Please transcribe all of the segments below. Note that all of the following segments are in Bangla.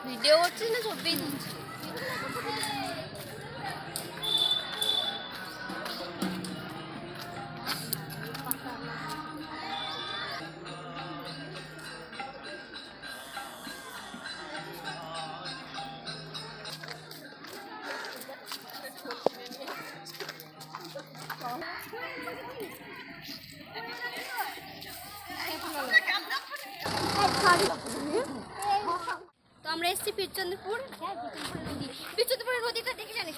ভিডিও করছিস না ছবি তুলছিস? তো আমরা এসেছি বীরচন্দ্রপুর। বীরচন্দ্রপুরের নদীটা দেখে যান।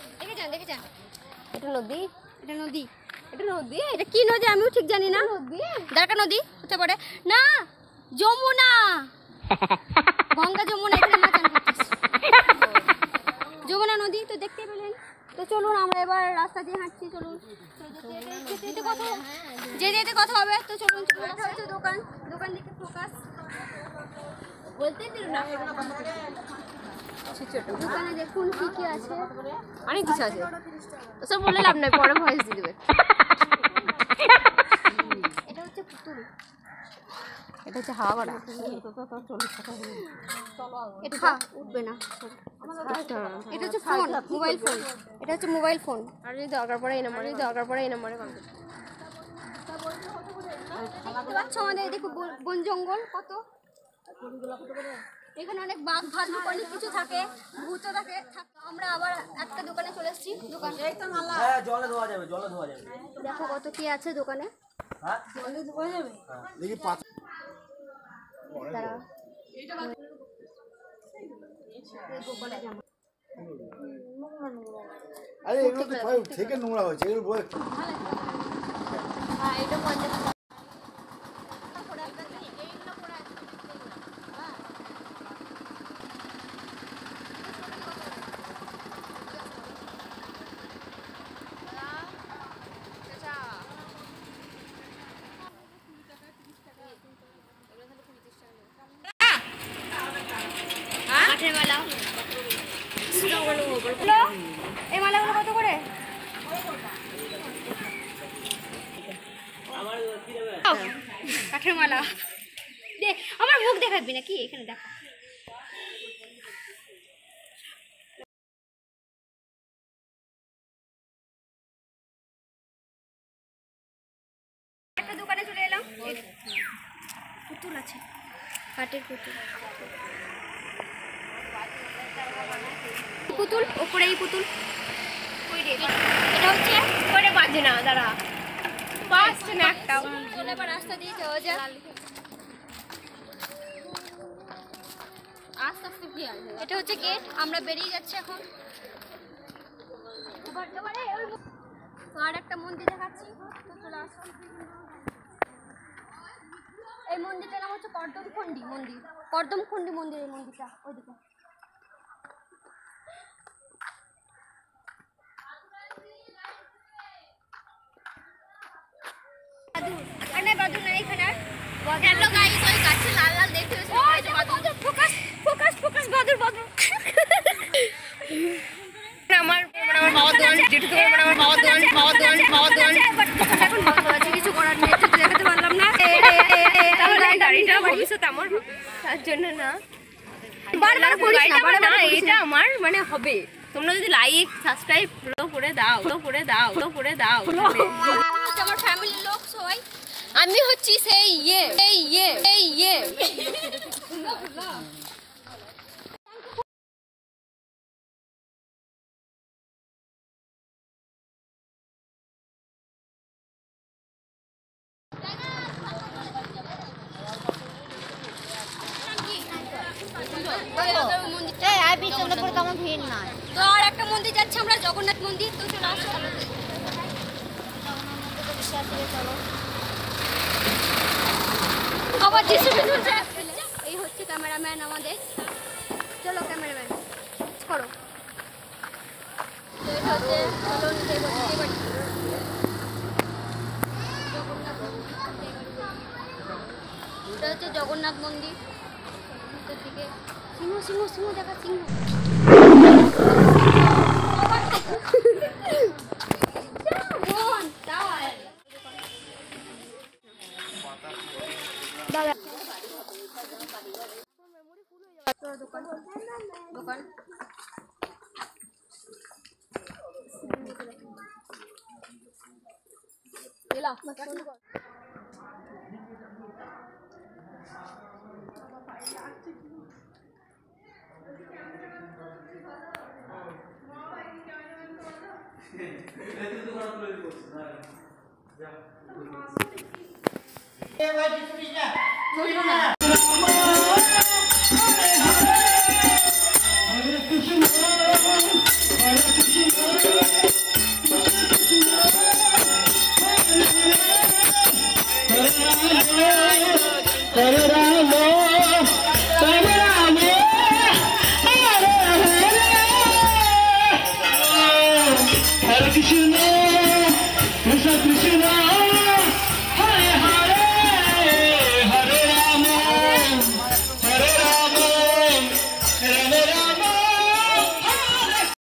এটা নদী, এটা নদী, এটা নদী, এটা কি নদী আমিও ঠিক জানি না। দ্বারকা নদী হতে পারে না, যমুনা, গঙ্গা যমুনা, এখানে মাছ করতেছে যমুনা নদী। তো দেখতে পেলেন। তো চলুন আমরা এবার রাস্তা দিয়ে হাঁটছি। চলুন, যেতে কথা হবে। তো চলুন চলুন। এটা হচ্ছে দোকান, দোকান দিকে ফোকাস বলতে দিন না। দোকানে দেখুন কি কি আছে, অনেক কিছু আছে। ওসব বলে লাভ নাই, পরে ভয়েস দিয়ে দেবে। এটা হচ্ছে পুতুল, এটা হচ্ছে হাওয়া বাড়া। এটা উঠবে না। এটা হচ্ছে ফোন, মোবাইল ফোন। এটা হচ্ছে মোবাইল ফোন। আর যদি দরকার পড়ে এই নাম্বারে, দেখতে পাচ্ছ আমাদের দেখো বন জঙ্গল কত। এখানে অনেক বাঘ ভাল্লুক অনেক কিছু থাকে, ভূত থাকে। আমরা আবার একটা দোকানে চলে এসেছি। দোকান জলে ধোয়া যাবে। দেখো কত কি আছে দোকানে। জলে ধোয়া যাবে দেখি। দাঁড়া, আরে এগুলো তো থেকে নোংরা হয়েছে, এগুলো বলে এটা মজা। এই মালাগুলো কত করে? কাঠের মালা। দেখ, আমার মুখ দেখাবি নাকি? এখানে দেখা। একটা দোকানে চলে এলাম। পুতুল আছে, কাঠের পুতুল। পুতুল ওপরে, এই পুতুল এটা হচ্ছে করে বাজে না। দাঁড়া, বাজছে না একটা। এবার রাস্তা দিয়ে যাওয়া যায়। আস্তে আস্তে কি আছে, এটা হচ্ছে গেট। আমরা বেরিয়ে যাচ্ছি এখন। আর একটা মন্দির দেখাচ্ছি, চলে আসুন। এই মন্দিরটার নাম হচ্ছে কর্দমখণ্ডী মন্দির। কর্দমখণ্ডী মন্দির এই মন্দিরটা। ওইদিকে কিছু করার নেই, দেখাতে পারলাম না। ভবিষ্যৎ আমার তার জন্য না, বারবার করিস না। এটা আমার মানে হবে। তোমরা যদি লাইক সাবস্ক্রাইব করে দাও, আমার ফ্যামিলির লোক সবাই। আমি হচ্ছি সেই ইয়ে। তো আর একটা মন্দির যাচ্ছে আমরা, জগন্নাথ মন্দির। তো চলো আসো, আবার এই হচ্ছে ক্যামেরাম্যান আমাদের। চলো ক্যামেরাম্যান করো। তো এটা হচ্ছে এটা হচ্ছে জগন্নাথ মন্দির। ভিতর দিকে সিংহ দেখা, সিংহ। দাদা দোকান দোকান এলা Hare